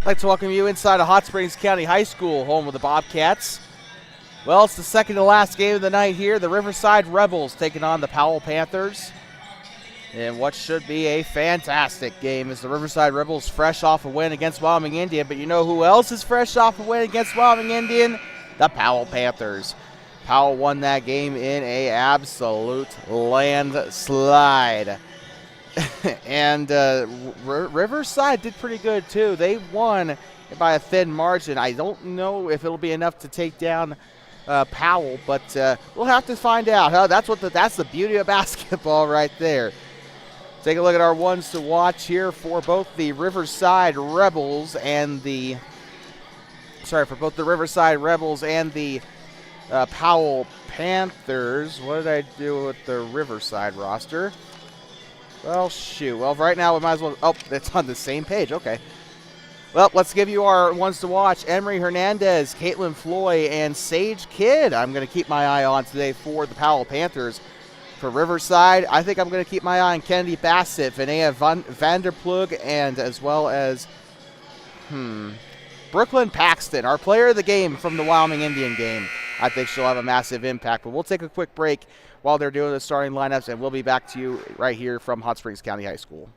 I'd like to welcome you inside of Hot Springs County High School, home of the Bobcats. Well, it's the second to last game of the night here. The Riverside Rebels taking on the Powell Panthers. And what should be a fantastic game as the Riverside Rebels fresh off a win against Wyoming Indian. But you know who else is fresh off a win against Wyoming Indian? The Powell Panthers. Powell won that game in a absolute landslide. And Riverside did pretty good too. They won by a thin margin. I don't know if it'll be enough to take down Powell, but we'll have to find out. That's the beauty of basketball right there. Take a look at our ones to watch here for both the Riverside Rebels and the Powell Panthers. What did I do with the Riverside roster? Well, shoot. Well, right now we might as well. Oh, it's on the same page. Okay. Well, let's give you our ones to watch. Emery Hernandez, Caitlin Floy, and Sage Kidd. I'm going to keep my eye on today for the Powell Panthers. For Riverside, I think I'm going to keep my eye on Kennedy Bassett, Vinaya Vanderplug, and as well as Brooklyn Paxton, our player of the game from the Wyoming Indian game. I think she'll have a massive impact. But we'll take a quick break while they're doing the starting lineups, and we'll be back to you right here from Hot Springs County High School.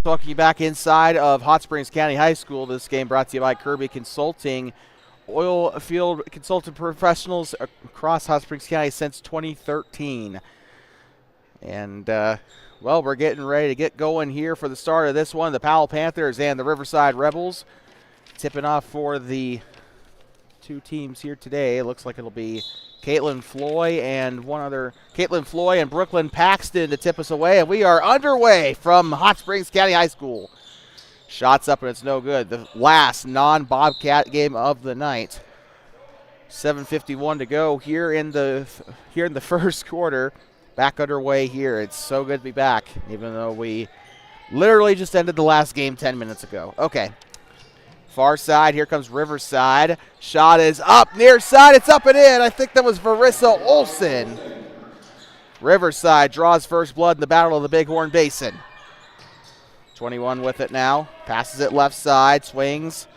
Talking you back inside of Hot Springs County High School. This game brought to you by Kirby Consulting, oil field consultant professionals across Hot Springs County since 2013. And, well, we're getting ready to get going here for the start of this one. The Powell Panthers and the Riverside Rebels tipping off for the two teams here today. It looks like it'll be Caitlin Floy and Brooklyn Paxton to tip us away, and we are underway from Hot Springs County High School. Shots up and it's no good. The last non-Bobcat game of the night. 7:51 to go here in the first quarter. Back underway here. It's so good to be back, even though we literally just ended the last game 10 minutes ago. Okay. Far side, here comes Riverside. Shot is up, near side, it's up and in. I think that was Varissa Olsen. Riverside draws first blood in the Battle of the Bighorn Basin. 21 with it now, passes it left side, swings.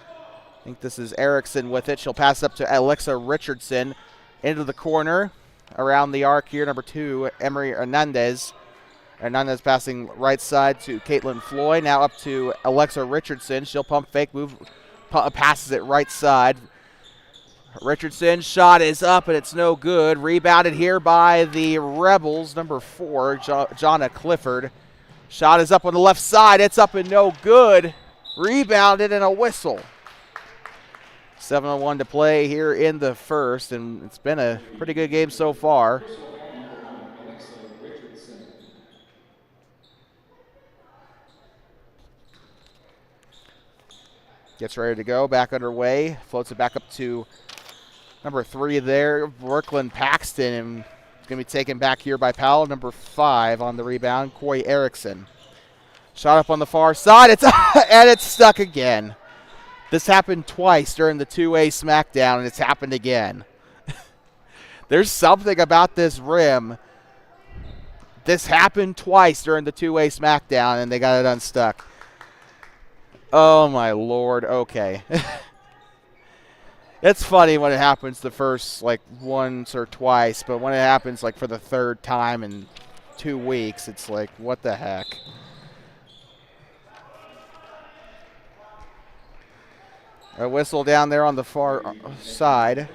I think this is Erickson with it. She'll pass up to Alexa Richardson into the corner. Around the arc here, number 2, Emery Hernandez. Hernandez passing right side to Caitlin Floy. Now up to Alexa Richardson. She'll pump fake, passes it right side. Richardson, shot is up and it's no good. Rebounded here by the Rebels, number 4, Jonna Clifford. Shot is up on the left side. It's up and no good. Rebounded and a whistle. 7:01 to play here in the first, and it's been a pretty good game so far. Gets ready to go. Back underway. Floats it back up to number 3 there, Brooklyn Paxton. And it's going to be taken back here by Powell. Number 5 on the rebound, Coy Erickson. Shot up on the far side. And it's stuck again. This happened twice during the two-way smackdown, and it's happened again. There's something about this rim. This happened twice during the two-way smackdown, and they got it unstuck. Oh, my Lord. Okay. It's funny when it happens the first, once or twice, but when it happens, for the third time in 2 weeks, it's like, what the heck? A whistle down there on the far side.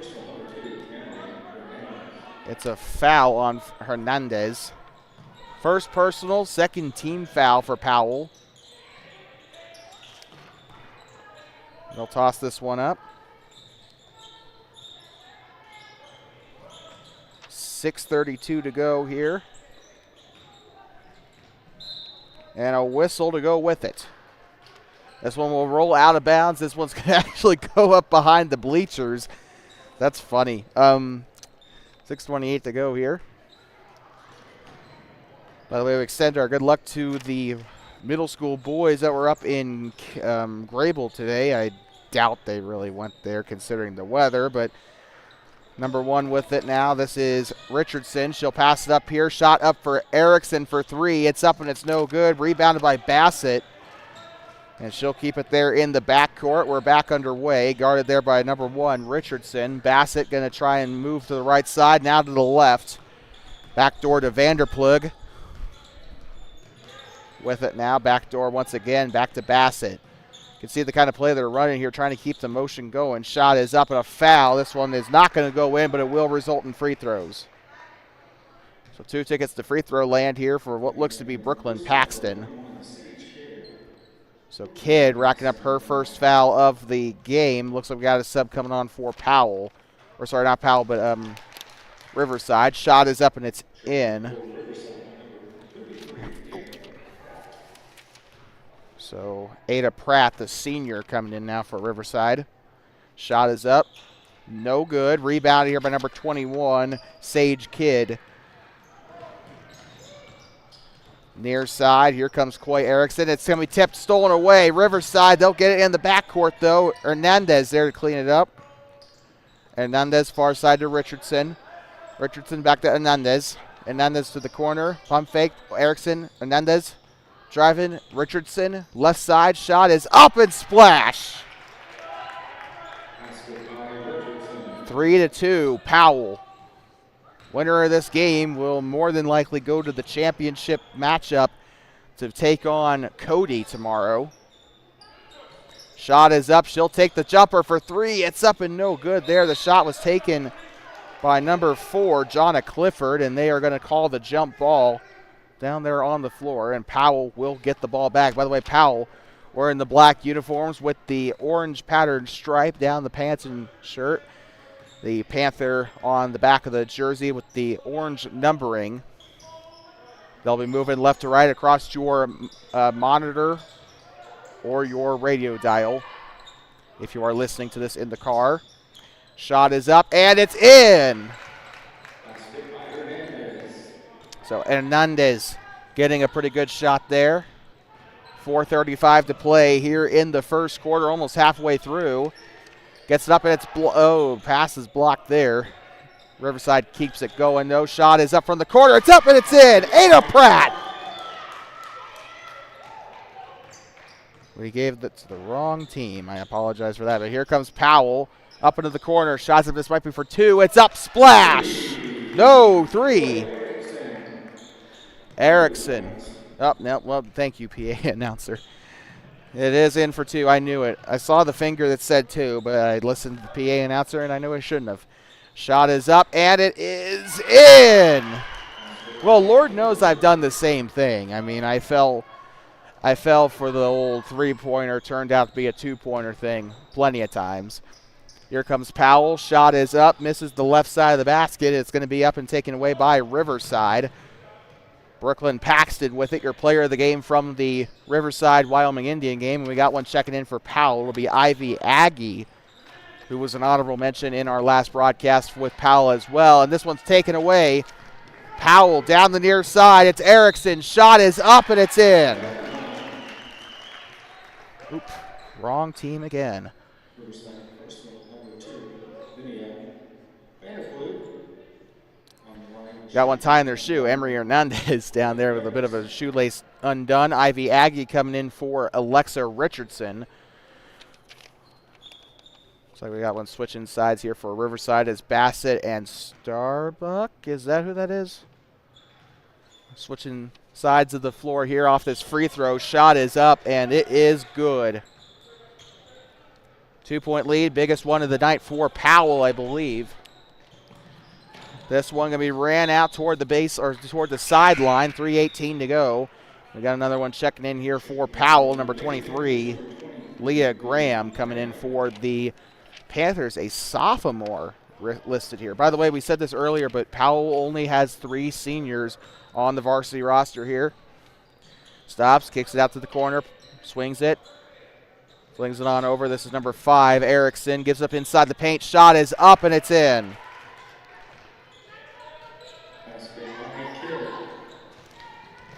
It's a foul on Hernandez. First personal, second team foul for Powell. They'll toss this one up. 6:32 to go here. And a whistle to go with it. This one will roll out of bounds. This one's going to actually go up behind the bleachers. That's funny. 6:28 to go here. By the way, we extend our good luck to the middle school boys that were up in Grable today. I doubt they really went there considering the weather, but number 1 with it now. This is Richardson. She'll pass it up here. Shot up for Erickson for 3. It's up and it's no good. Rebounded by Bassett. And she'll keep it there in the backcourt. We're back underway. Guarded there by number 1, Richardson. Bassett going to try and move to the right side. Now to the left. Backdoor to Vanderplug. With it now. Backdoor once again. Back to Bassett. You can see the kind of play they're running here, trying to keep the motion going. Shot is up and a foul. This one is not going to go in, but it will result in free throws. So 2 tickets to free throw land here for what looks to be Brooklyn Paxton. So Kidd racking up her first foul of the game. Looks like we got a sub coming on for Powell. Or sorry, not Powell, but Riverside. Shot is up and it's in. So Ada Pratt, the senior, coming in now for Riverside. Shot is up. No good. Rebounded here by number 21, Sage Kidd. Near side, here comes Coy Erickson. It's going to be tipped, stolen away. Riverside, they'll get it in the backcourt, though. Hernandez there to clean it up. Hernandez far side to Richardson. Richardson back to Hernandez. Hernandez to the corner. Pump fake. Erickson. Hernandez driving. Richardson. Left side. Shot is up and splash. 3-2. Powell. Winner of this game will more than likely go to the championship matchup to take on Cody tomorrow. Shot is up. She'll take the jumper for 3. It's up and no good there. The shot was taken by number 4, Jonna Clifford, and they are going to call the jump ball down there on the floor, and Powell will get the ball back. By the way, Powell wearing the black uniforms with the orange patterned stripe down the pants and shirt. The Panther on the back of the jersey with the orange numbering. They'll be moving left to right across your monitor or your radio dial if you are listening to this in the car. Shot is up, and it's in. So Hernandez getting a pretty good shot there. 4:35 to play here in the first quarter, almost halfway through. Gets it up, and it's pass is blocked there. Riverside keeps it going. No shot is up from the corner. It's up, and it's in. Ada Pratt. We gave that to the wrong team. I apologize for that, but here comes Powell up into the corner. Shots up. This might be for 2. It's up. Splash. No, 3. Erickson. Oh, no. Well, thank you, PA announcer. It is in for 2. I knew it. I saw the finger that said 2, but I listened to the PA announcer, and I knew I shouldn't have. Shot is up, and it is in. Well, Lord knows I've done the same thing. I mean, I fell for the old 3-pointer. Turned out to be a 2-pointer thing plenty of times. Here comes Powell. Shot is up. Misses the left side of the basket. It's going to be up and taken away by Riverside. Brooklyn Paxton with it, your player of the game from the Riverside Wyoming Indian game. And we got one checking in for Powell. It'll be Ivy Aggie, who was an honorable mention in our last broadcast with Powell as well. And this one's taken away. Powell down the near side. It's Erickson. Shot is up and it's in. Oop, wrong team again. Got one tying their shoe. Emery Hernandez down there with a bit of a shoelace undone. Ivy Aggie coming in for Alexa Richardson. Looks like we got one switching sides here for Riverside as Bassett and Starbuck. Is that who that is? Switching sides of the floor here off this free throw. Shot is up, and it is good. 2-point lead, biggest one of the night for Powell, I believe. This one going to be ran out toward the base or toward the sideline. 3:18 to go. We got another one checking in here for Powell, number 23, Leah Graham, coming in for the Panthers, a sophomore listed here. By the way, we said this earlier, but Powell only has 3 seniors on the varsity roster here. Stops, kicks it out to the corner, swings it, flings it on over. This is number 5, Erickson, gives up inside the paint. Shot is up, and it's in.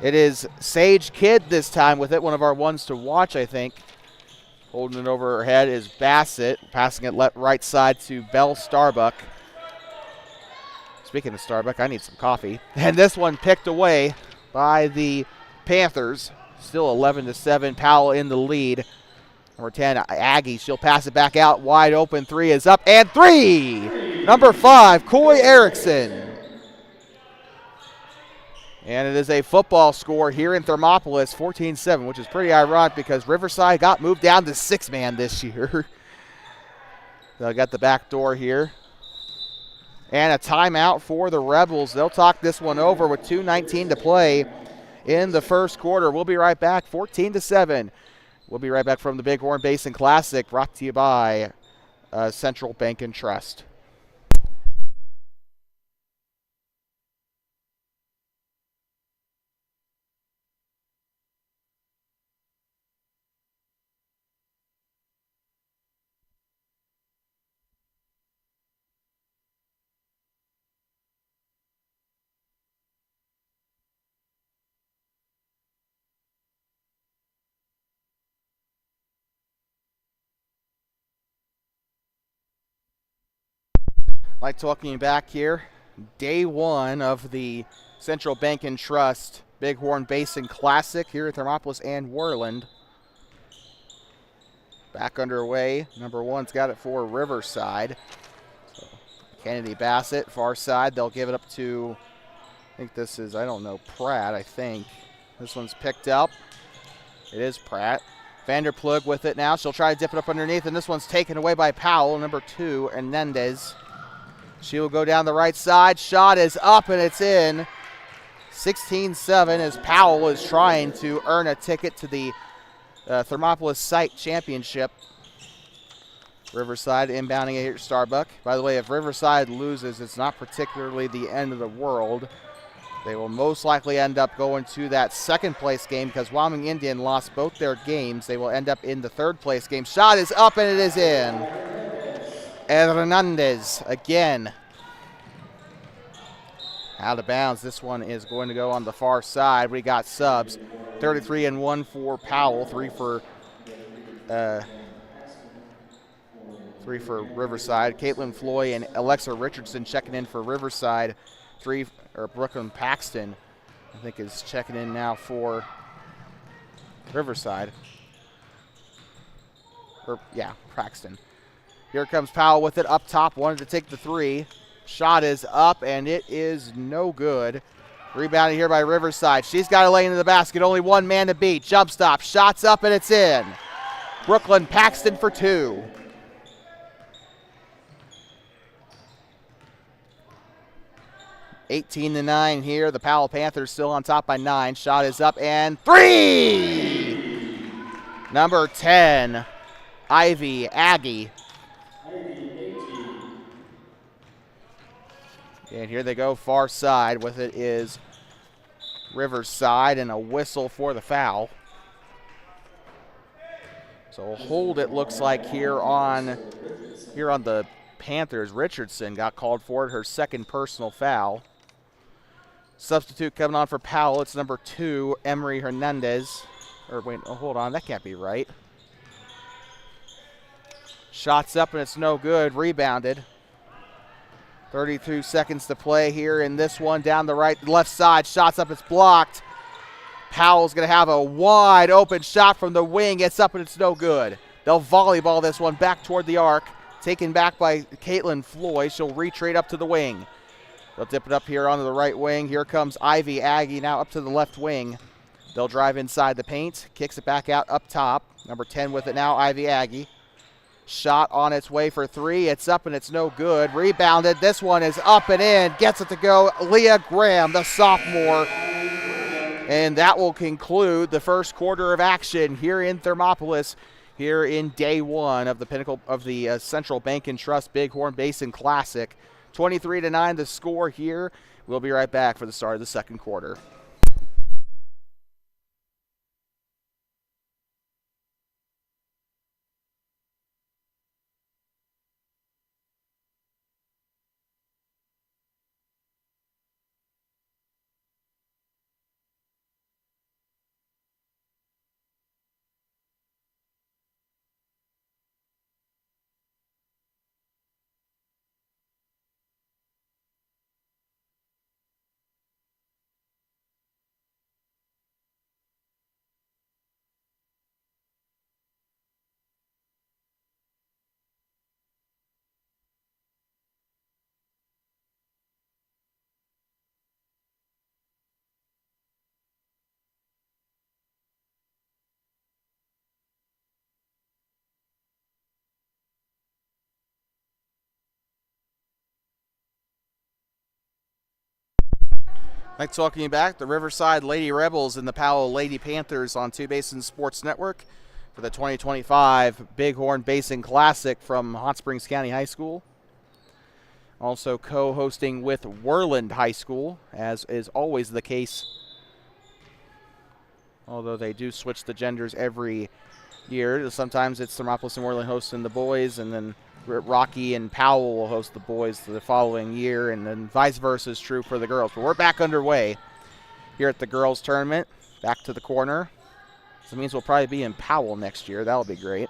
It is Sage Kidd this time with it, one of our ones to watch, I think. Holding it over her head is Bassett, passing it right side to Belle Starbuck. Speaking of Starbuck, I need some coffee. And this one picked away by the Panthers. Still 11-7, Powell in the lead. Number 10, Aggie, she'll pass it back out. Wide open, 3 is up, and 3! Number 5, Coy Erickson. And it is a football score here in Thermopolis, 14-7, which is pretty ironic because Riverside got moved down to 6-man this year. They got the back door here. And a timeout for the Rebels. They'll talk this one over with 2:19 to play in the first quarter. We'll be right back, 14-7. We'll be right back from the Bighorn Basin Classic, brought to you by Central Bank and Trust. Like talking back here, day 1 of the Central Bank and Trust Bighorn Basin Classic here at Thermopolis and Worland. Back underway. Number 1's got it for Riverside. So Kennedy Bassett, far side. They'll give it up to, I think this is, I don't know, Pratt, I think. This one's picked up. It is Pratt. Vanderplug with it now. She'll try to dip it up underneath, and this one's taken away by Powell, number 2, Hernandez. She will go down the right side. Shot is up, and it's in. 16-7 as Powell is trying to earn a ticket to the Thermopolis Site Championship. Riverside inbounding it here at Starbuck. By the way, if Riverside loses, it's not particularly the end of the world. They will most likely end up going to that second place game because Wyoming Indian lost both their games. They will end up in the third place game. Shot is up, and it is in. Hernandez again. Out of bounds. This one is going to go on the far side. We got subs. 33-1 for Powell. 3 for Riverside. Caitlin Floyd and Alexa Richardson checking in for Riverside. Brooklyn Paxton, I think, is checking in now for Riverside. Paxton. Here comes Powell with it up top. Wanted to take the 3. Shot is up, and it is no good. Rebounded here by Riverside. She's got to lay into the basket. Only one man to beat. Jump stop. Shots up, and it's in. Brooklyn Paxton for 2. (18-9) here. The Powell Panthers still on top by 9. Shot is up, and 3! Number 10, Ivy Aggie. And here they go far side with it is Riverside, and a whistle for the foul. So a hold, it looks like, here on the Panthers. Richardson got called for it, her second personal foul. Substitute coming on for Powell. It's number 2, Emery Hernandez. Or wait, oh, hold on, that can't be right. Shots up and it's no good. Rebounded. 32 seconds to play here in this one. Down the left side. Shots up, it's blocked. Powell's going to have a wide open shot from the wing. It's up and it's no good. They'll volleyball this one back toward the arc. Taken back by Caitlin Floyd. She'll retrade up to the wing. They'll dip it up here onto the right wing. Here comes Ivy Aggie now up to the left wing. They'll drive inside the paint. Kicks it back out up top. Number 10 with it now, Ivy Aggie. Shot on its way for 3. It's up and it's no good. Rebounded. This one is up and in. Gets it to go. Leah Graham, the sophomore. And that will conclude the first quarter of action here in Thermopolis, here in day 1 of the pinnacle of the Central Bank and Trust Bighorn Basin Classic. 23-9 the score here. We'll be right back for the start of the second quarter. Thanks for welcoming back the Riverside Lady Rebels and the Powell Lady Panthers on Two Basin Sports Network for the 2025 Bighorn Basin Classic from Hot Springs County High School. Also co-hosting with Worland High School, as is always the case, although they do switch the genders every year. Sometimes it's Thermopolis and Worland hosting the boys, and then Rocky and Powell will host the boys the following year, and then vice versa is true for the girls. But we're back underway here at the girls tournament. Back to the corner. So it means we'll probably be in Powell next year. That'll be great.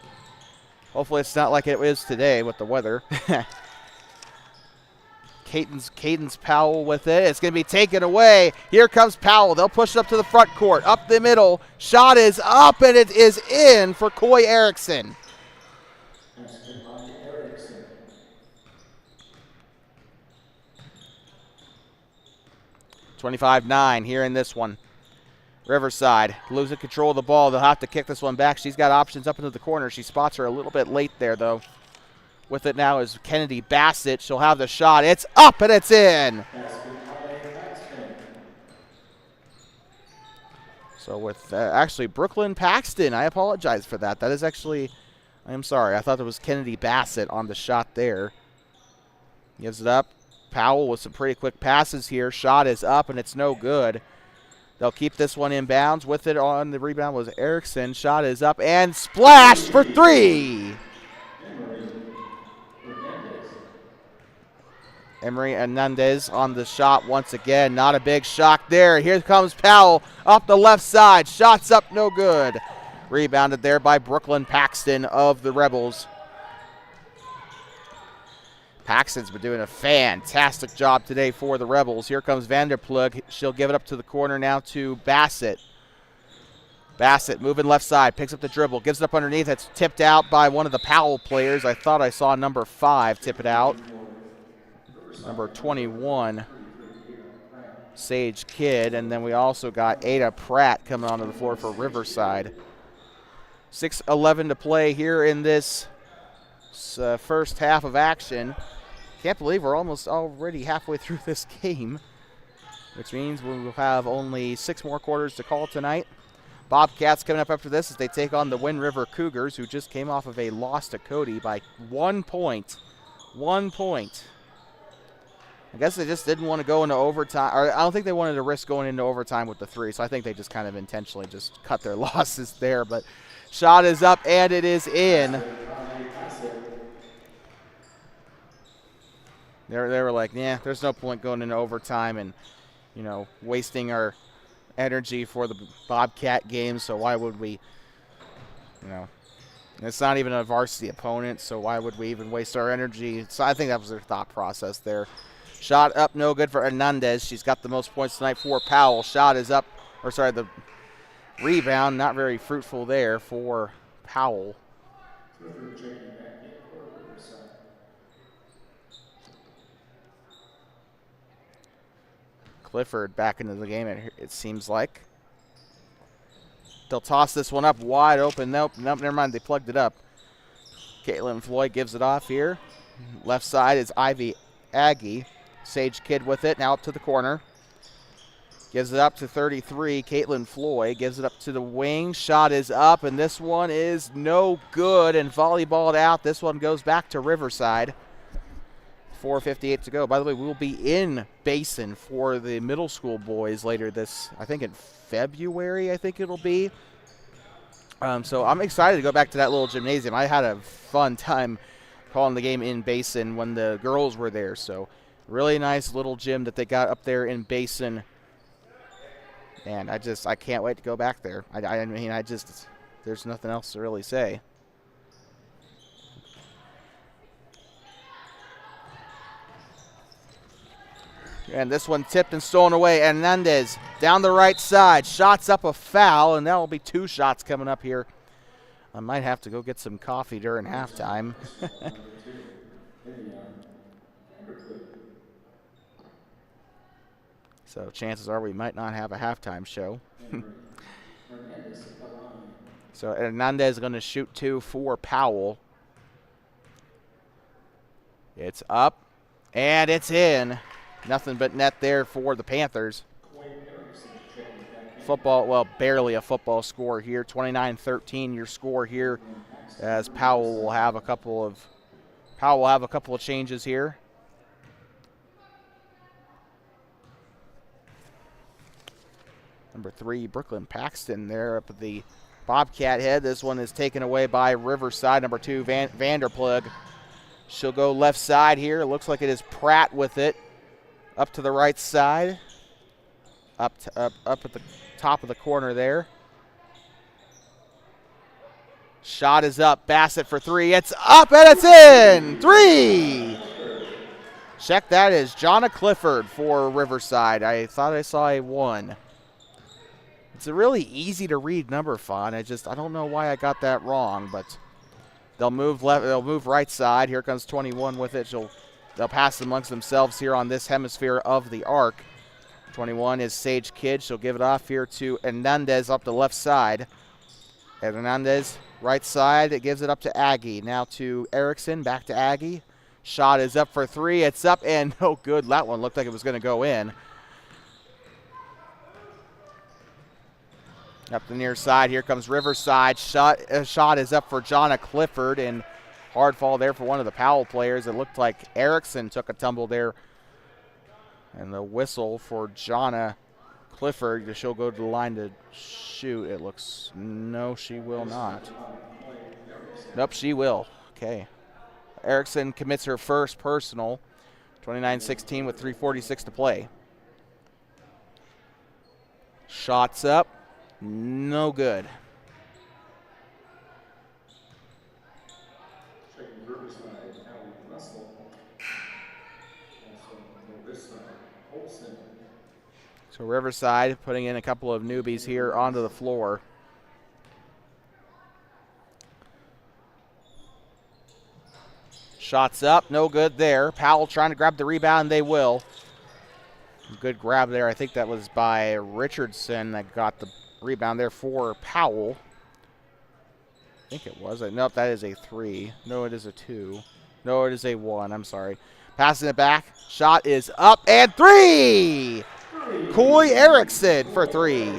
Hopefully it's not like it is today with the weather. Cadence Powell with it. It's going to be taken away. Here comes Powell. They'll push it up to the front court. Up the middle. Shot is up, and it is in for Coy Erickson. 25-9 here in this one. Riverside losing control of the ball. They'll have to kick this one back. She's got options up into the corner. She spots her a little bit late there, though. With it now is Kennedy Bassett. She'll have the shot. It's up and it's in. So with actually Brooklyn Paxton. I apologize for that. That is actually, I'm sorry. I thought it was Kennedy Bassett on the shot there. Gives it up. Powell with some pretty quick passes here. Shot is up, and it's no good. They'll keep this one in bounds. With it on the rebound was Erickson. Shot is up and splashed for 3. Emery Hernandez on the shot once again. Not a big shock there. Here comes Powell up the left side. Shots up, no good. Rebounded there by Brooklyn Paxton of the Rebels. Paxton's been doing a fantastic job today for the Rebels. Here comes Vanderplug. She'll give it up to the corner now to Bassett. Bassett moving left side, picks up the dribble, gives it up underneath. It's tipped out by one of the Powell players. I thought I saw number 5 tip it out. Number 21, Sage Kidd. And then we also got Ada Pratt coming onto the floor for Riverside. 6:11 to play here in this first half of action. Can't believe we're almost already halfway through this game, which means we'll have only 6 more quarters to call tonight. Bobcats coming up after this as they take on the Wind River Cougars, who just came off of a loss to Cody by 1 point. 1 point. I guess they just didn't want to go into overtime. Or I don't think they wanted to risk going into overtime with the 3, so I think they just kind of intentionally just cut their losses there. But shot is up, and it is in. They were like, yeah, there's no point going into overtime and, wasting our energy for the Bobcat game, so why would we, it's not even a varsity opponent, so why would we even waste our energy? So I think that was their thought process there. Shot up, no good for Hernandez. She's got the most points tonight for Powell. Shot is up, the rebound, not very fruitful there for Powell. Clifford back into the game, it seems like. They'll toss this one up wide open. Nope, never mind. They plugged it up. Caitlin Floyd gives it off here. Left side is Ivy Aggie. Sage Kidd with it, now up to the corner. Gives it up to 33. Caitlin Floyd gives it up to the wing. Shot is up, and this one is no good and volleyballed out. This one goes back to Riverside. 4:58 to go. By the way, we will be in Basin for the middle school boys later I think in February, I think it'll be. So I'm excited to go back to that little gymnasium. I had a fun time calling the game in Basin when the girls were there. So really nice little gym that they got up there in Basin. And I can't wait to go back there. There's nothing else to really say. And this one tipped and stolen away. Hernandez down the right side. Shots up, a foul, and that will be 2 shots coming up here. I might have to go get some coffee during halftime. So chances are we might not have a halftime show. So Hernandez is going to shoot 2 for Powell. It's up, and it's in. Nothing but net there for the Panthers. Football, well, barely a football score here. 29-13 your score here, as Powell will have a couple of changes here. Number 3, Brooklyn Paxton there up at the Bobcat head. This one is taken away by Riverside. Number 2, Vanderplug. She'll go left side here. It looks like it is Pratt with it. Up to the right side. Up at the top of the corner there. Shot is up. Bassett for 3. It's up and it's in. 3. Check that is Jonna Clifford for Riverside. I thought I saw a 1. It's a really easy to read number font. I don't know why I got that wrong, but they'll move left. They'll move right side. Here comes 21 with it. They'll pass amongst themselves here on this hemisphere of the arc. 21 is Sage Kidd. She'll give it off here to Hernandez up the left side. And Hernandez, right side, it gives it up to Aggie. Now to Erickson, back to Aggie. Shot is up for 3. It's up and no good. That one looked like it was going to go in. Up the near side, here comes Riverside. Shot is up for Jonna Clifford, and hard fall there for one of the Powell players. It looked like Erickson took a tumble there. And the whistle for Jonna Clifford. She'll go to the line to shoot. It looks, no, she will not. Nope, she will. Okay. Erickson commits her first personal. 29-16 with 3:46 to play. Shots up. No good. So Riverside putting in a couple of newbies here onto the floor. Shots up, no good there. Powell trying to grab the rebound, they will. Good grab there. I think that was by Richardson that got the rebound there for Powell. I think it was. Nope, that is a 3. No, it is a 2. No, it is a 1. I'm sorry. Passing it back. Shot is up and 3! Coy Erickson for 3.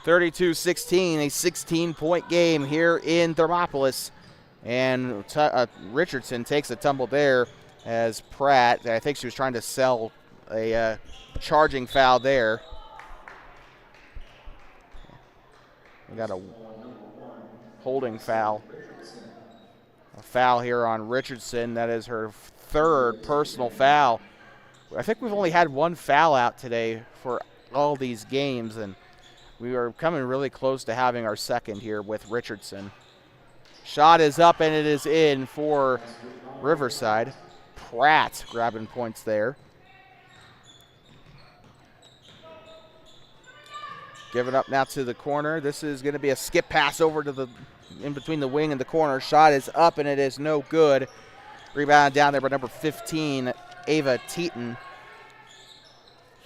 32-16, a 16-point game here in Thermopolis. And Richardson takes a tumble there. as Pratt, I think she was trying to sell a charging foul there. We got a holding foul. A foul here on Richardson. That is her third personal foul. I think we've only had one foul out today for all these games, and we are coming really close to having our second here with Richardson. Shot is up, and it is in for Riverside. Pratt grabbing points there. Giving up now to the corner. This is going to be a skip pass over to the in between the wing and the corner. Shot is up, and it is no good. Rebound down there by number 15, Ava Teton.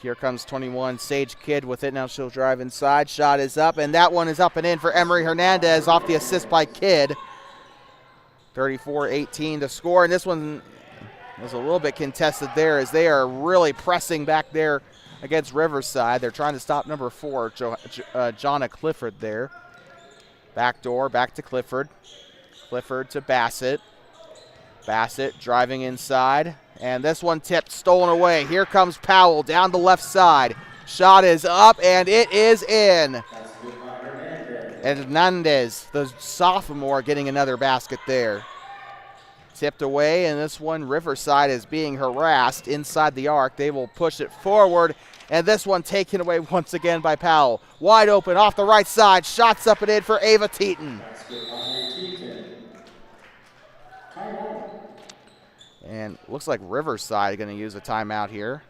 Here comes 21, Sage Kidd with it. Now she'll drive inside. Shot is up, and that one is up and in for Emery Hernandez off the assist by Kidd. 34-18 to score, and this one was a little bit contested there as they are really pressing back there against Riverside. They're trying to stop number 4, Jonna Clifford there. Back door, back to Clifford. Clifford to Bassett. Bassett driving inside. And this one tipped, stolen away. Here comes Powell down the left side. Shot is up, and it is in. And Hernandez, the sophomore, getting another basket there. Tipped away, and this one, Riverside is being harassed inside the arc. They will push it forward, and this one taken away once again by Powell. Wide open off the right side. Shots up and in for Ava Teton. And looks like Riverside going to use a timeout here.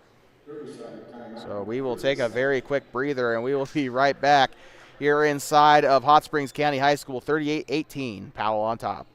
So we will take a very quick breather, and we will be right back here inside of Hot Springs County High School. 38-18, Powell on top.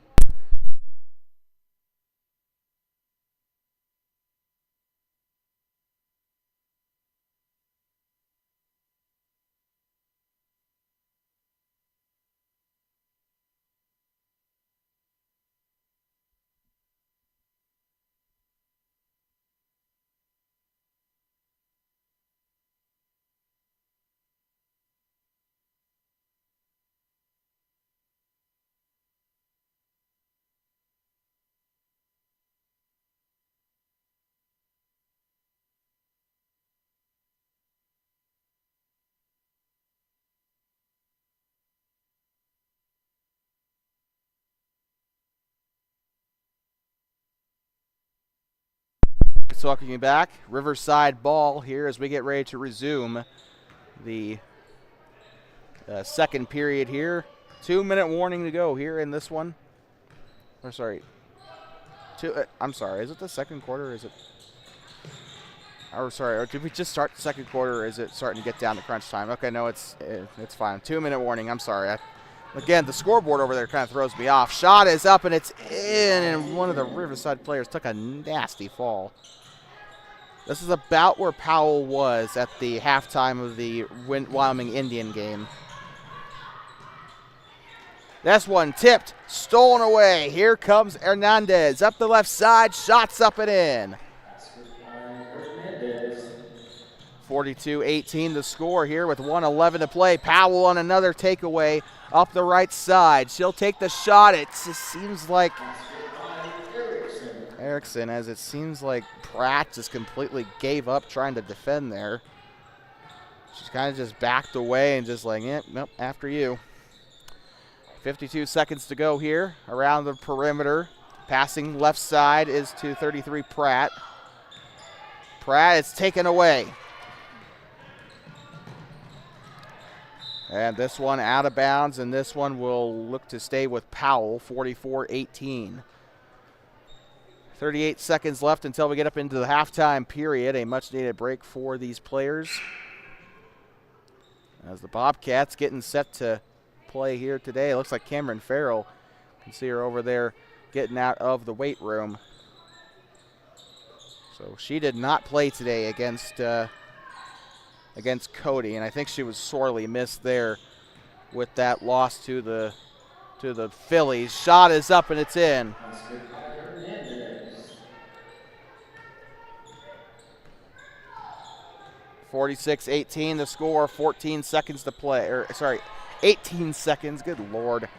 Welcome you back. Riverside ball here as we get ready to resume the second period here. 2-minute warning to go here in this one. Or sorry, I'm sorry. Is it the second quarter? Or is it? Or sorry, or did we just start the second quarter? Or is it starting to get down to crunch time? Okay, no, it's fine. 2-minute warning. I'm sorry. Again, the scoreboard over there kind of throws me off. Shot is up and it's in, and one of the Riverside players took a nasty fall. This is about where Powell was at the halftime of the Wyoming Indian game. This one tipped, stolen away. Here comes Hernandez up the left side. Shots up and in. 42-18 the score here with 1:11 to play. Powell on another takeaway up the right side. She'll take the shot. It just seems like Erickson, as it seems like Pratt just completely gave up trying to defend there. She's kind of just backed away and just like, nope, after you. 52 seconds to go here around the perimeter. Passing left side is to 33 Pratt. Pratt is taken away. And this one out of bounds, and this one will look to stay with Powell, 44-18. 38 seconds left until we get up into the halftime period. A much-needed break for these players. As the Bobcats getting set to play here today. It looks like Cameron Farrell. You can see her over there getting out of the weight room. So she did not play today against Cody, and I think she was sorely missed there with that loss to the Phillies. Shot is up and it's in. 46-18 the score, 14 seconds to play. 18 seconds, good Lord.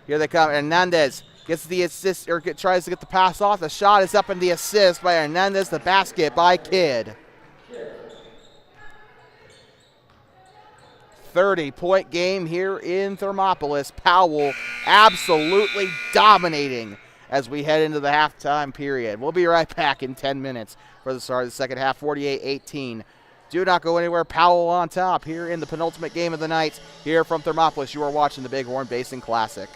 Here they come. Hernandez Gets the assist, or tries to get the pass off. The shot is up, and the assist by Hernandez. The basket by Kidd. 30-point game here in Thermopolis. Powell absolutely dominating as we head into the halftime period. We'll be right back in 10 minutes for the start of the second half, 48-18. Do not go anywhere. Powell on top here in the penultimate game of the night here from Thermopolis. You are watching the Bighorn Basin Classic.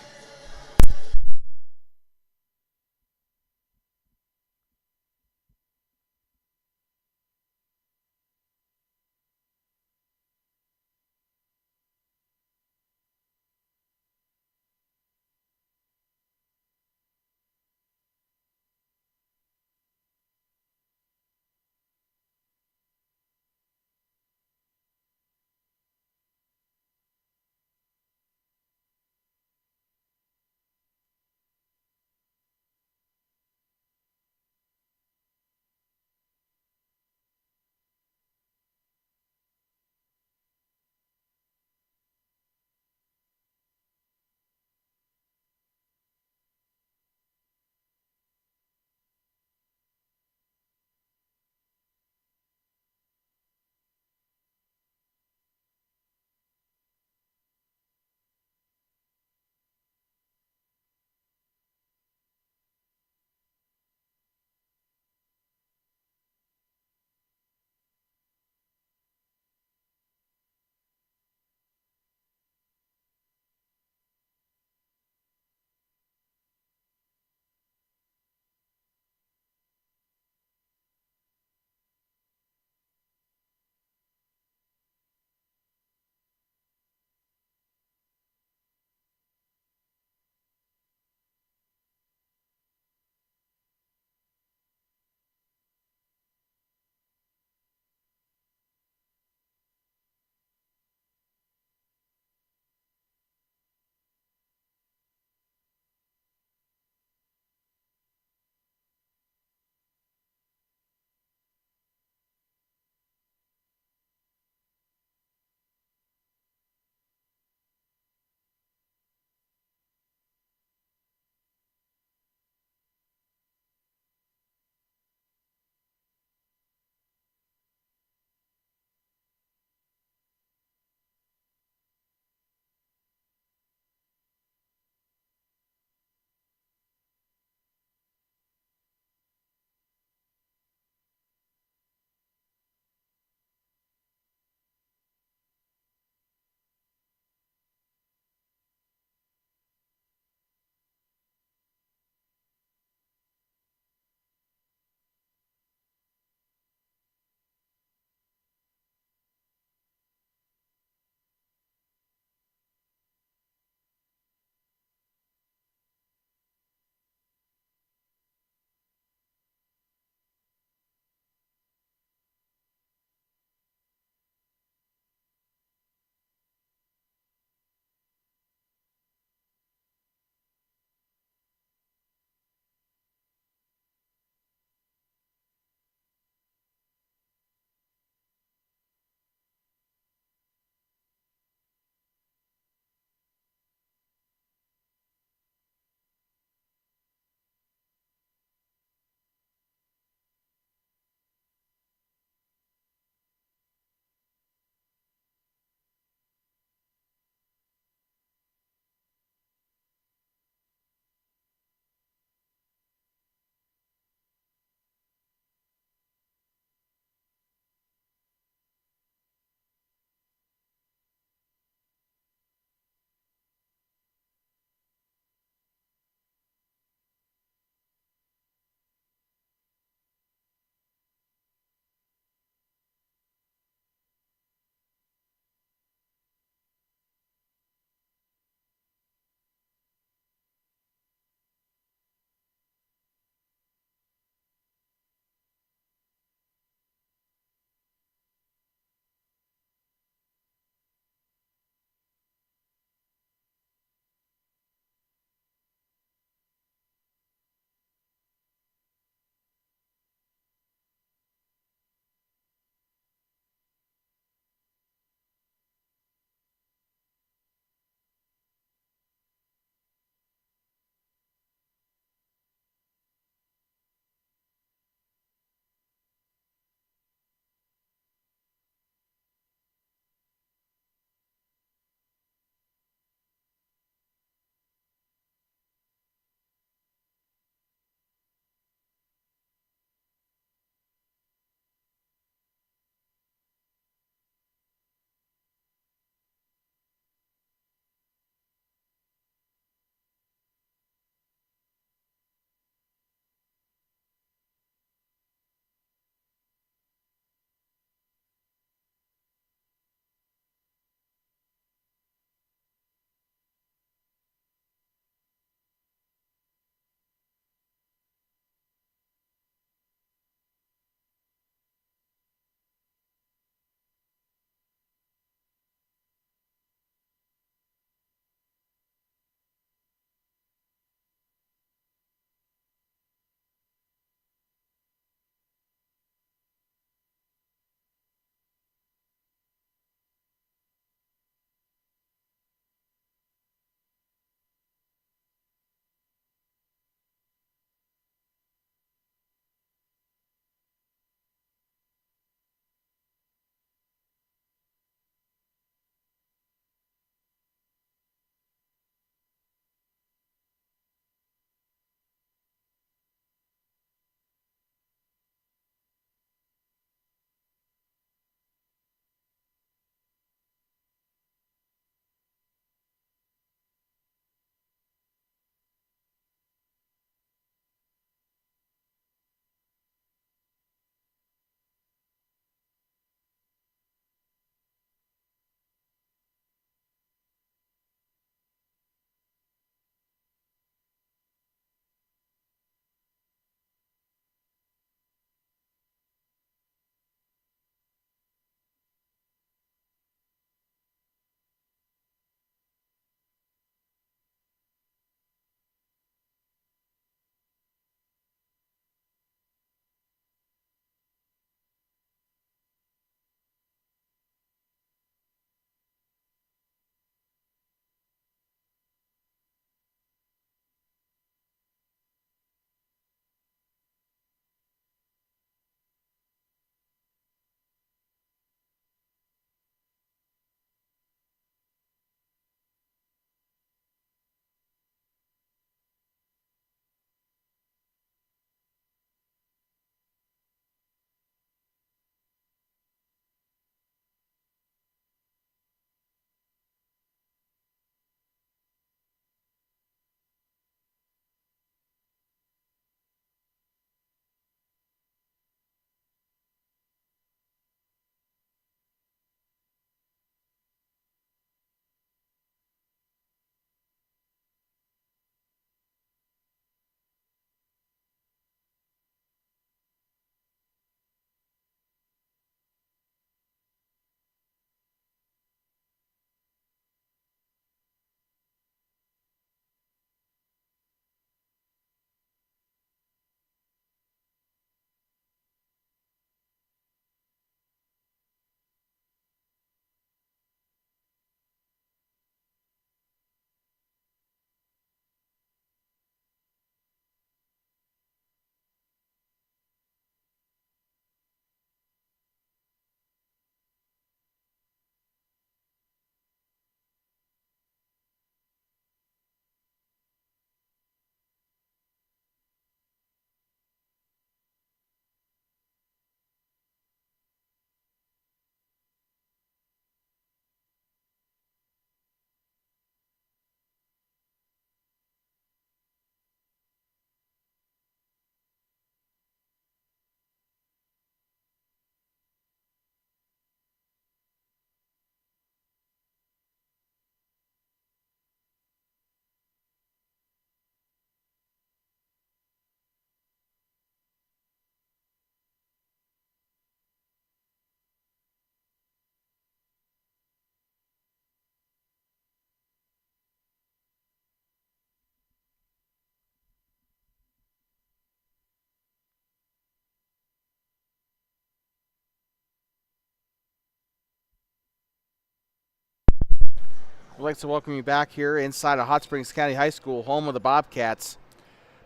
I'd like to welcome you back here inside of Hot Springs County High School, home of the Bobcats.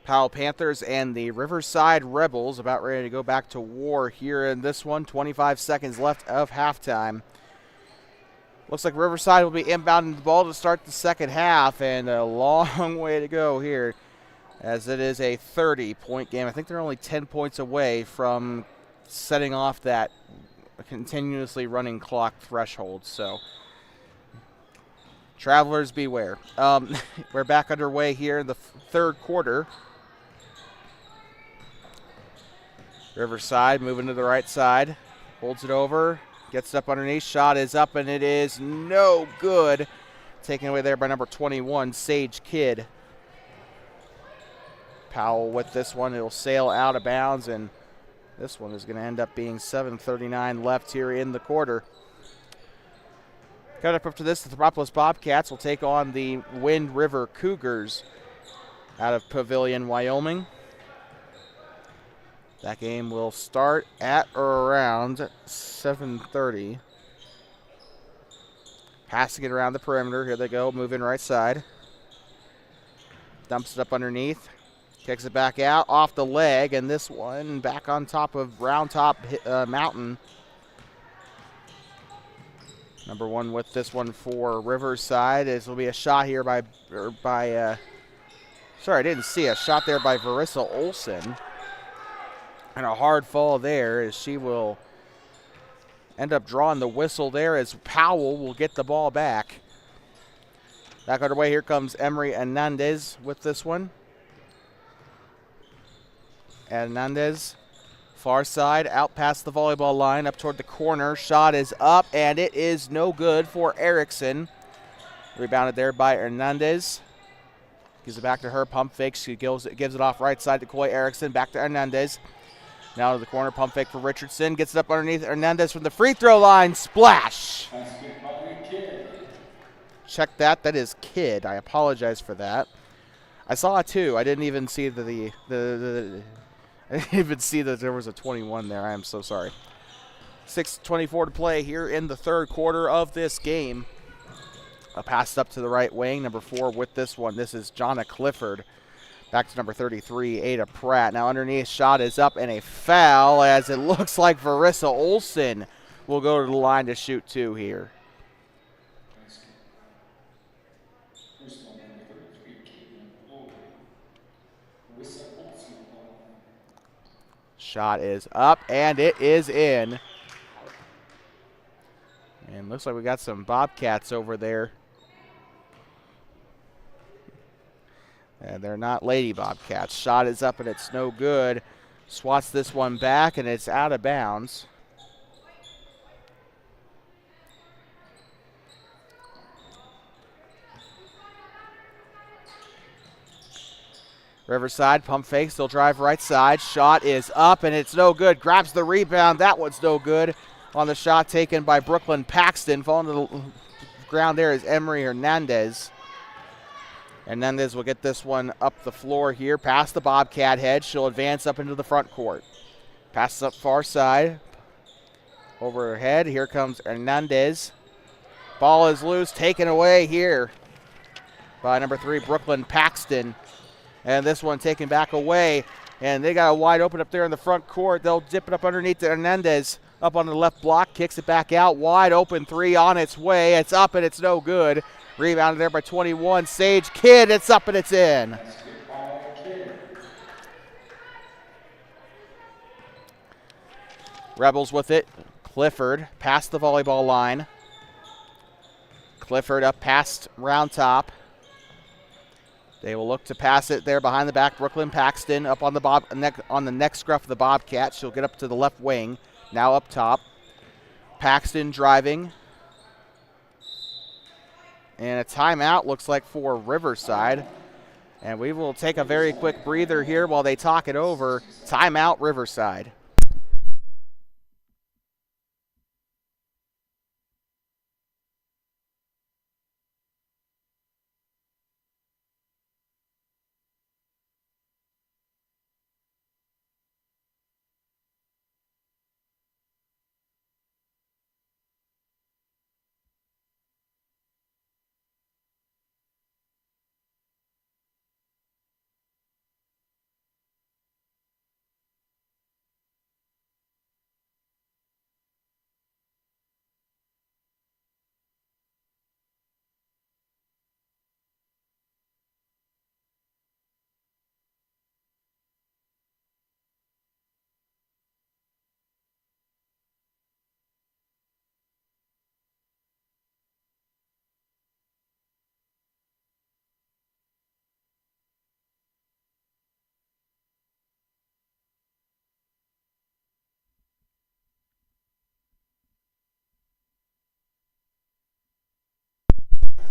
Powell Panthers and the Riverside Rebels about ready to go back to war here in this one. 25 seconds left of halftime. Looks like Riverside will be inbounding the ball to start the second half, and a long way to go here as it is a 30-point game. I think they're only 10 points away from setting off that continuously running clock threshold, so travelers beware. We're back underway here in the third quarter. Riverside moving to the right side, holds it over, gets it up underneath, shot is up, and it is no good. Taken away there by number 21, Sage Kidd. Powell with this one, it'll sail out of bounds, and this one is going to end up being 7:39 left here in the quarter. Coming up after this, the Thermopolis Bobcats will take on the Wind River Cougars out of Pavilion, Wyoming. That game will start at or around 7:30. Passing it around the perimeter. Here they go, moving right side. Dumps it up underneath. Kicks it back out, off the leg, and this one back on top of Round Top Mountain. Number one with this one for Riverside. This will be a shot here by sorry, I didn't see a shot there by Varissa Olsen. And a hard fall there as she will end up drawing the whistle there as Powell will get the ball back. Back underway, here comes Emery Hernandez with this one. Hernandez, far side, out past the volleyball line, up toward the corner. Shot is up, and it is no good for Erickson. Rebounded there by Hernandez. Gives it back to her, pump fake. She gives it off right side to Coy Erickson. Back to Hernandez. Now to the corner, pump fake for Richardson. Gets it up underneath Hernandez from the free throw line. Splash! Check that. That is Kidd. I apologize for that. I saw it too. I didn't even see I didn't even see that there was a 21 there. I am so sorry. 6:24 to play here in the third quarter of this game. A pass up to the right wing. Number 4 with this one. This is Jonna Clifford. Back to number 33, Ada Pratt. Now underneath, shot is up, and a foul as it looks like Varissa Olsen will go to the line to shoot 2 here. Shot is up, and it is in. And looks like we got some Bobcats over there. And they're not Lady Bobcats. Shot is up, and it's no good. Swats this one back, and it's out of bounds. Riverside, pump fakes, they'll drive right side. Shot is up, and it's no good. Grabs the rebound. That one's no good. On the shot taken by Brooklyn Paxton. Falling to the ground there is Emery Hernandez. Hernandez will get this one up the floor here, past the Bobcat head. She'll advance up into the front court. Passes up far side. Over her head. Here comes Hernandez. Ball is loose, taken away here by number 3, Brooklyn Paxton. And this one taken back away. And they got a wide open up there in the front court. They'll dip it up underneath to Hernandez. Up on the left block, kicks it back out. Wide open 3 on its way. It's up and it's no good. Rebounded there by 21, Sage Kidd. It's up and it's in. Rebels with it. Clifford past the volleyball line. Clifford up past Round Top. They will look to pass it there behind the back. Brooklyn Paxton up on the neck scruff of the Bobcat. She'll get up to the left wing. Now up top. Paxton driving. And a timeout looks like for Riverside. And we will take a very quick breather here while they talk it over. Timeout, Riverside.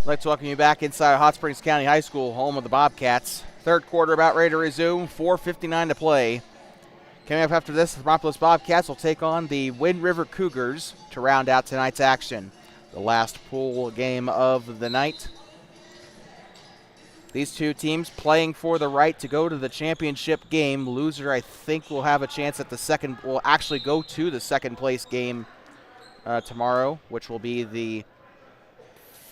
I'd like to welcome you back inside Hot Springs County High School, home of the Bobcats. Third quarter about ready to resume, 4:59 to play. Coming up after this, the Thermopolis Bobcats will take on the Wind River Cougars to round out tonight's action. The last pool game of the night. These two teams playing for the right to go to the championship game. Loser, I think, will have a chance at the second, will actually go to the second place game tomorrow, which will be the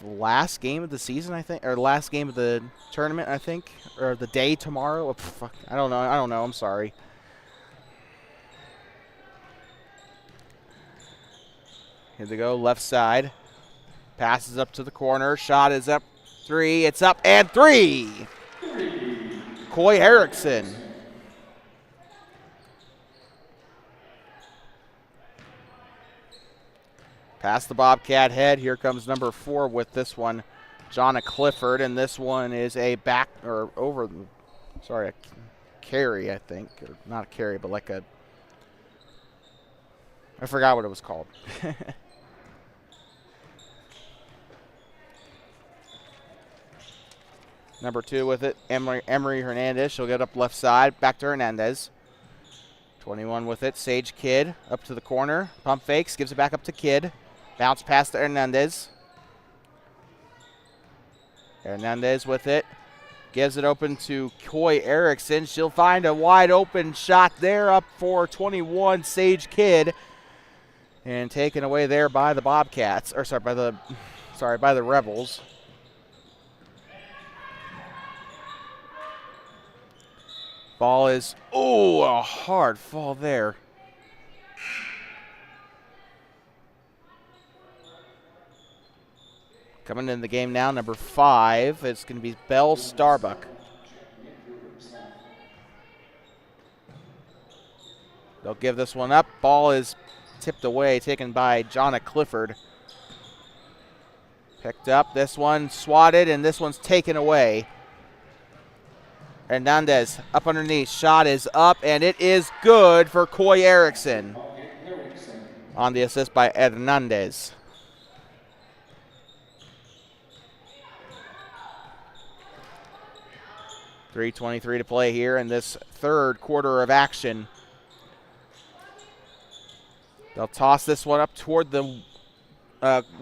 last game of the season, I think, or last game of the tournament, I think, or the day tomorrow. Oh, fuck, I don't know. I'm sorry. Here they go, left side. Passes up to the corner. Shot is up. 3. It's up and 3. Coy Erickson. Past the Bobcat head. Here comes number 4 with this one, Jonna Clifford, and this one is a back or over. Sorry, a carry, I think, or not a carry, but like a. I forgot what it was called. Number 2 with it, Emery Hernandez. She'll get up left side, back to Hernandez. 21 with it, Sage Kidd up to the corner. Pump fakes, gives it back up to Kidd. Bounce pass to Hernandez. Hernandez with it. Gives it open to Coy Erickson. She'll find a wide open shot there up for 21, Sage Kidd. And taken away there by the Bobcats. Or by the Rebels. Ball is, a hard fall there. Coming in the game now, number 5. It's going to be Belle Starbuck. They'll give this one up. Ball is tipped away, taken by Jonna Clifford. Picked up. This one swatted, and this one's taken away. Hernandez up underneath. Shot is up, and it is good for Coy Erickson. On the assist by Hernandez. .323 to play here in this third quarter of action. They'll toss this one up toward the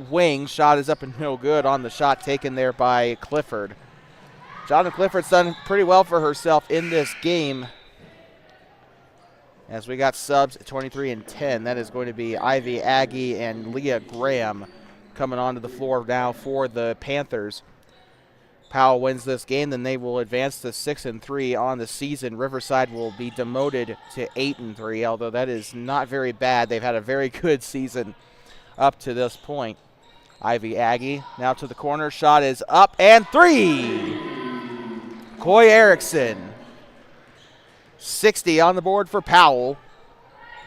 wing. Shot is up and no good on the shot taken there by Clifford. Jonna Clifford's done pretty well for herself in this game. As we got subs at 23 and 10. That is going to be Ivy Aggie and Leah Graham coming onto the floor now for the Panthers. Powell wins this game, then they will advance to 6 and 3 on the season. Riverside will be demoted to 8 and 3, although that is not very bad. They've had a very good season up to this point. Ivy Aggie now to the corner. Shot is up and 3. Coy Erickson. 60 on the board for Powell.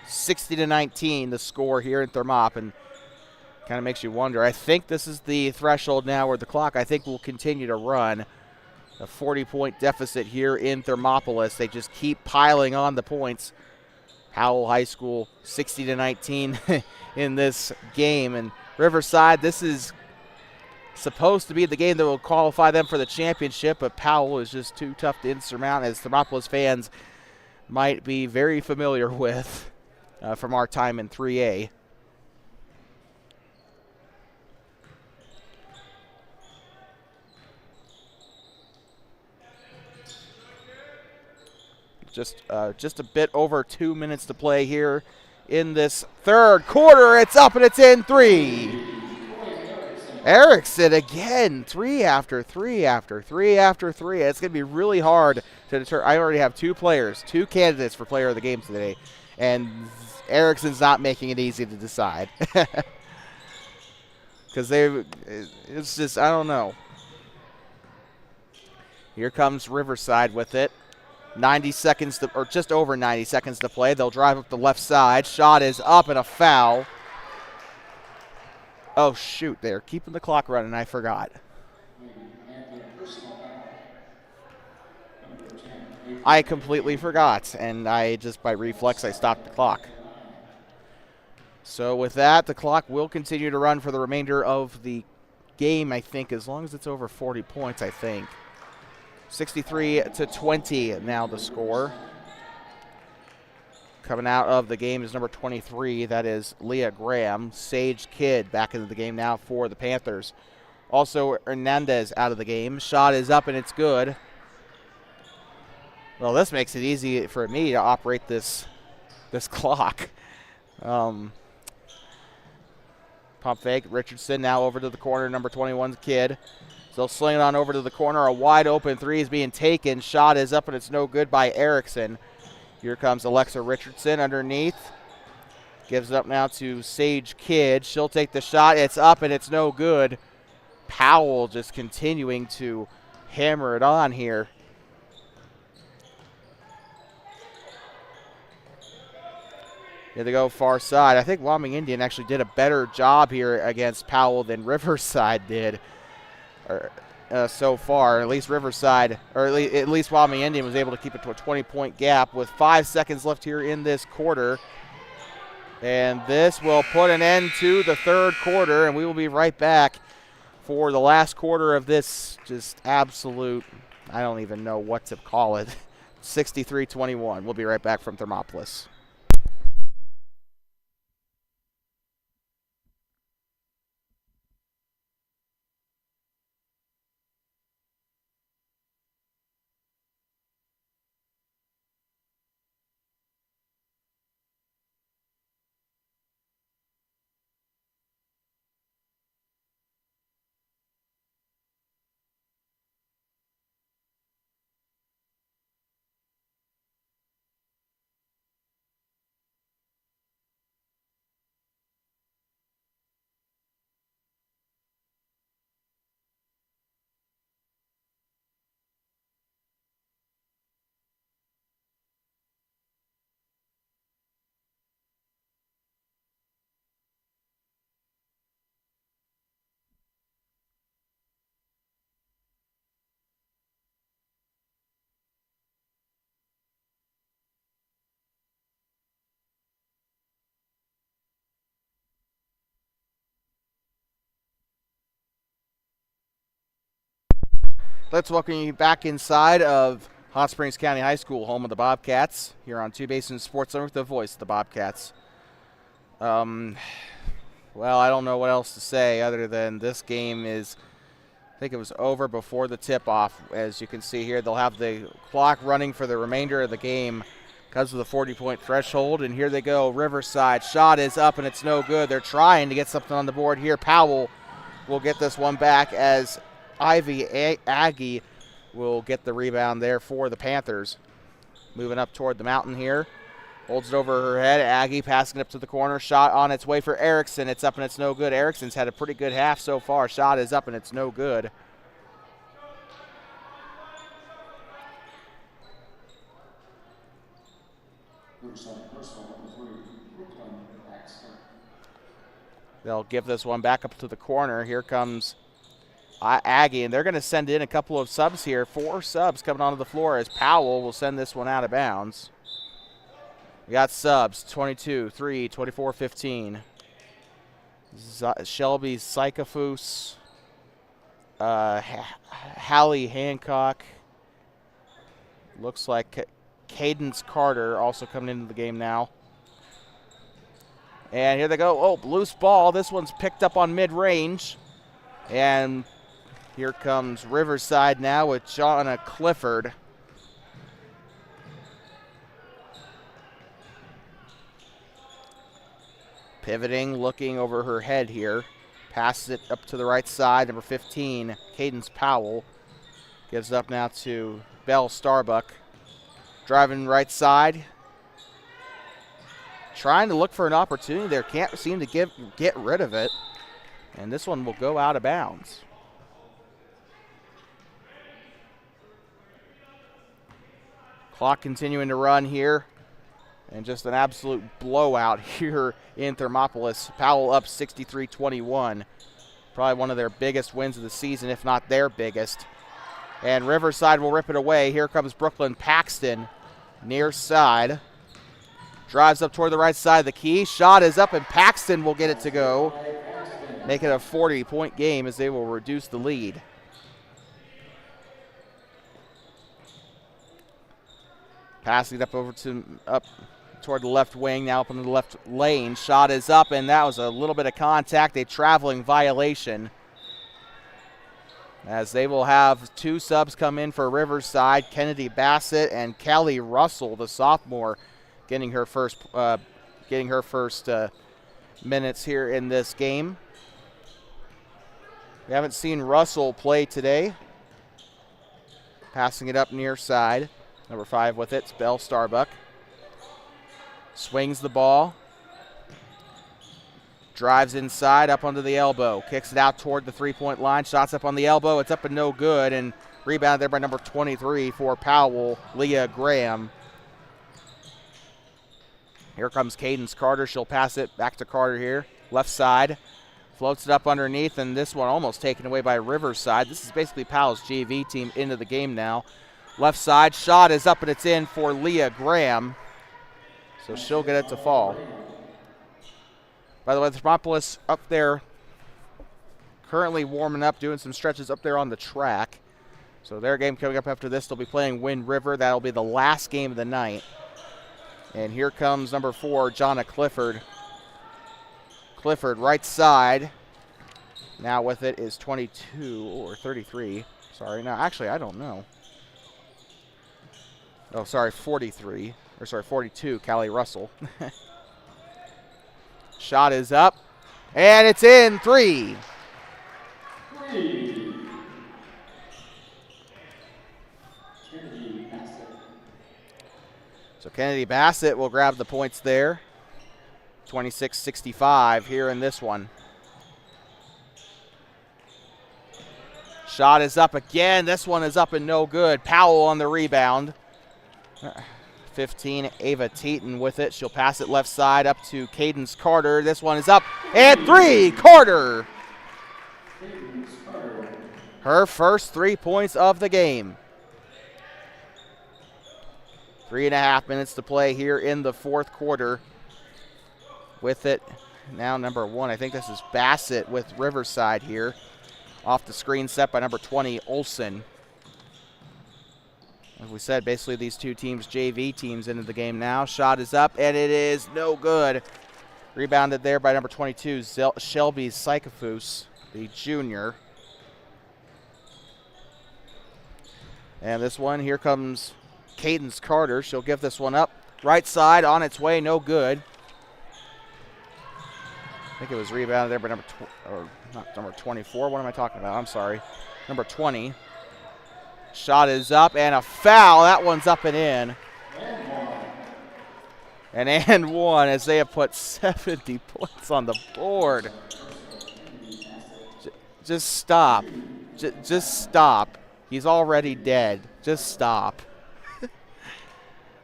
60-19 the score here in Thermop, and kind of makes you wonder. I think this is the threshold now where the clock, I think, will continue to run. A 40-point deficit here in Thermopolis. They just keep piling on the points. Powell High School 60-19 in this game. And Riverside, this is supposed to be the game that will qualify them for the championship, but Powell is just too tough to insurmount, as Thermopolis fans might be very familiar with from our time in 3A. Just a bit over 2 minutes to play here in this third quarter. It's up and it's in. 3. Erickson again, 3 after 3 after 3 after 3. It's going to be really hard to deter. I already have 2 candidates for player of the game today, and Erickson's not making it easy to decide. Because it's just, I don't know. Here comes Riverside with it. 90 seconds, or just over 90 seconds to play. They'll drive up the left side. Shot is up and a foul. Oh, shoot. They're keeping the clock running. I forgot. I completely forgot, and I just, by reflex, I stopped the clock. So with that, the clock will continue to run for the remainder of the game, I think, as long as it's over 40 points, I think. 63-20 now the score. Coming out of the game is number 23. That is Leah Graham. Sage Kidd back into the game now for the Panthers. Also, Hernandez out of the game. Shot is up, and it's good. Well, this makes it easy for me to operate this clock. Pump fake. Richardson now over to the corner. Number 21's Kidd. Still slinging on over to the corner. A wide open three is being taken. Shot is up, and it's no good by Erickson. Here comes Alexa Richardson underneath. Gives it up now to Sage Kidd. She'll take the shot. It's up, and it's no good. Powell just continuing to hammer it on here. Here they go, far side. I think Wyoming Indian actually did a better job here against Powell than Riverside did so far. At least Riverside, or at least Wyoming Indian was able to keep it to a 20-point gap with 5 seconds left here in this quarter. And this will put an end to the third quarter, and we will be right back for the last quarter of this just absolute, I don't even know what to call it, 63-21. We'll be right back from Thermopolis. Let's welcome you back inside of Hot Springs County High School, home of the Bobcats, here on Two Basin Sports Center with the voice of the Bobcats. Well, I don't know what else to say other than this game is, I think it was over before the tip-off. As you can see here, they'll have the clock running for the remainder of the game because of the 40-point threshold. And here they go, Riverside. Shot is up, and it's no good. They're trying to get something on the board here. Powell will get this one back as Ivy Aggie will get the rebound there for the Panthers. Moving up toward the mountain here. Holds it over her head. Aggie passing it up to the corner. Shot on its way for Erickson. It's up and it's no good. Erickson's had a pretty good half so far. Shot is up and it's no good. They'll give this one back up to the corner. Here comes Aggie, and they're going to send in a couple of subs here. 4 subs coming onto the floor as Powell will send this one out of bounds. We got subs, 22-3, 24-15. Shelby Sycophus, Hallie Hancock. Looks like Cadence Carter also coming into the game now. And here they go. Oh, loose ball. This one's picked up on mid-range. And here comes Riverside now with Shauna Clifford. Pivoting, looking over her head here. Passes it up to the right side. Number 15, Cadence Powell. Gives it up now to Belle Starbuck. Driving right side. Trying to look for an opportunity there. Can't seem to get rid of it. And this one will go out of bounds. Clock continuing to run here. And just an absolute blowout here in Thermopolis. Powell up 63-21. Probably one of their biggest wins of the season, if not their biggest. And Riverside will rip it away. Here comes Brooklyn Paxton, near side. Drives up toward the right side of the key. Shot is up, and Paxton will get it to go. make it a 40-point game as they will reduce the lead. Passing it up toward the left wing, now up into the left lane. Shot is up, and that was a little bit of contact, a traveling violation. As they will have 2 subs come in for Riverside, Kennedy Bassett and Callie Russell, the sophomore, getting her first minutes here in this game. We haven't seen Russell play today. Passing it up near side. Number 5 with it, it's Belle Starbuck. Swings the ball. Drives inside, up under the elbow. Kicks it out toward the 3-point line. Shots up on the elbow. It's up and no good. And rebounded there by number 23 for Powell, Leah Graham. Here comes Cadence Carter. She'll pass it back to Carter here. Left side. Floats it up underneath, and this one almost taken away by Riverside. This is basically Powell's JV team into the game now. Left side. Shot is up and it's in for Leah Graham. So she'll get it to fall. By the way, Thermopolis up there currently warming up, doing some stretches up there on the track. So their game coming up after this, they'll be playing Wind River. That'll be the last game of the night. And here comes number 4, Jonna Clifford. Clifford, right side. Now with it is 22 or 33. Sorry, no, actually, I don't know. Oh, sorry, 43. Or sorry, 42, Callie Russell. Shot is up, and it's in. 3. So Kennedy Bassett will grab the points there. 26-65 here in this one. Shot is up again. This one is up and no good. Powell on the rebound. 15, Ava Teaton with it. She'll pass it left side up to Cadence Carter. This one is up, and 3, Carter. Her first 3 points of the game. 3.5 minutes to play here in the 4th quarter. With it now number 1, I think this is Bassett with Riverside here. Off the screen set by number 20, Olson. As we said, basically these 2 teams, JV teams, into the game now. Shot is up, and it is no good. Rebounded there by number 22, Shelby Sycophus, the junior. And this one, here comes Cadence Carter. She'll give this one up. Right side, on its way, no good. I think it was rebounded there by number 24. What am I talking about? I'm sorry. Number 20. Shot is up, and a foul. That one's up and in. And one, as they have put 70 points on the board. Just stop. Just stop. He's already dead. Just stop.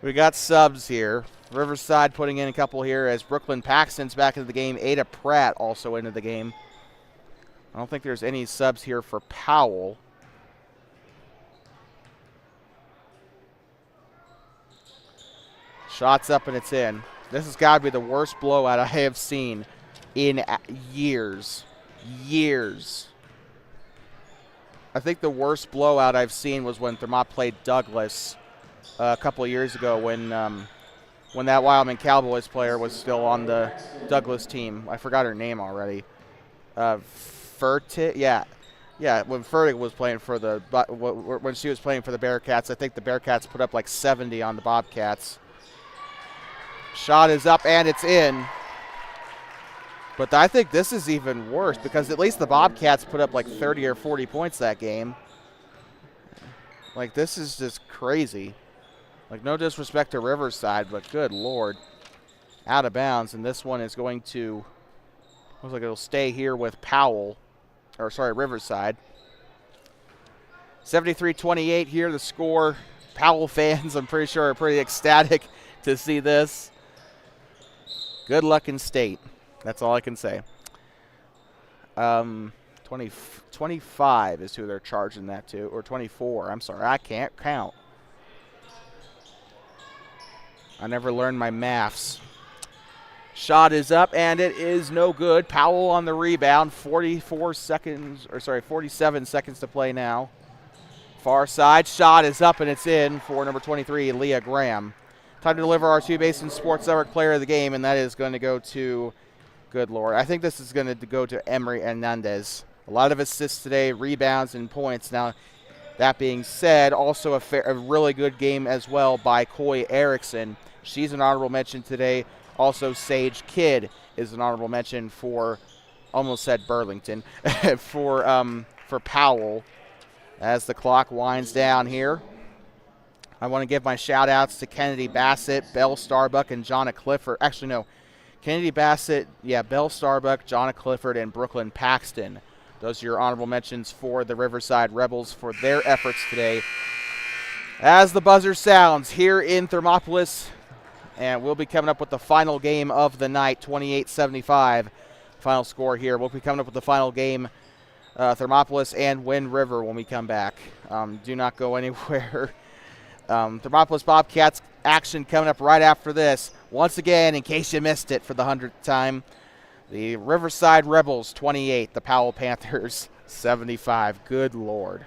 We got subs here. Riverside putting in a couple here as Brooklyn Paxton's back into the game. Ada Pratt also into the game. I don't think there's any subs here for Powell. Shots up and it's in. This has got to be the worst blowout I have seen in years. Years. I think the worst blowout I've seen was when Thermop played Douglas a couple of years ago when that Wyoming Cowboys player was still on the Douglas team. I forgot her name already. Furtick, yeah, when Furtick was playing for when she was playing for the Bearcats, I think the Bearcats put up like 70 on the Bobcats. Shot is up and it's in. But I think this is even worse because at least the Bobcats put up like 30 or 40 points that game. Like, this is just crazy. Like, no disrespect to Riverside, but good Lord. Out of bounds, and this one is going to, looks like it'll stay here with Powell, or sorry, Riverside. 73-28 here, the score. Powell fans, I'm pretty sure, are pretty ecstatic to see this. Good luck in state. That's all I can say. 25 is who they're charging that to, or 24. I'm sorry, I can't count. I never learned my maths. Shot is up, and it is no good. Powell on the rebound. 47 seconds to play now. Far side, shot is up, and it's in for number 23, Leah Graham. Time to deliver our Two Basin Sports Network player of the game, and that is going to go to, good Lord, I think this is going to go to Emery Hernandez. A lot of assists today, rebounds, and points. Now, that being said, also a really good game as well by Coy Erickson. She's an honorable mention today. Also, Sage Kidd is an honorable mention for, almost said Burlington, for Powell. As the clock winds down here, I want to give my shout-outs to Kennedy Bassett, Belle Starbuck, and Jonna Clifford. Actually, no. Kennedy Bassett, Belle Starbuck, Jonna Clifford, and Brooklyn Paxton. Those are your honorable mentions for the Riverside Rebels for their efforts today. As the buzzer sounds here in Thermopolis, and we'll be coming up with the final game of the night, 28-75. Final score here. We'll be coming up with the final game, Thermopolis and Wind River, when we come back. Do not go anywhere. Thermopolis Bobcats action coming up right after this. Once again, in case you missed it for the 100th time, the Riverside Rebels 28, the Powell Panthers 75. Good Lord.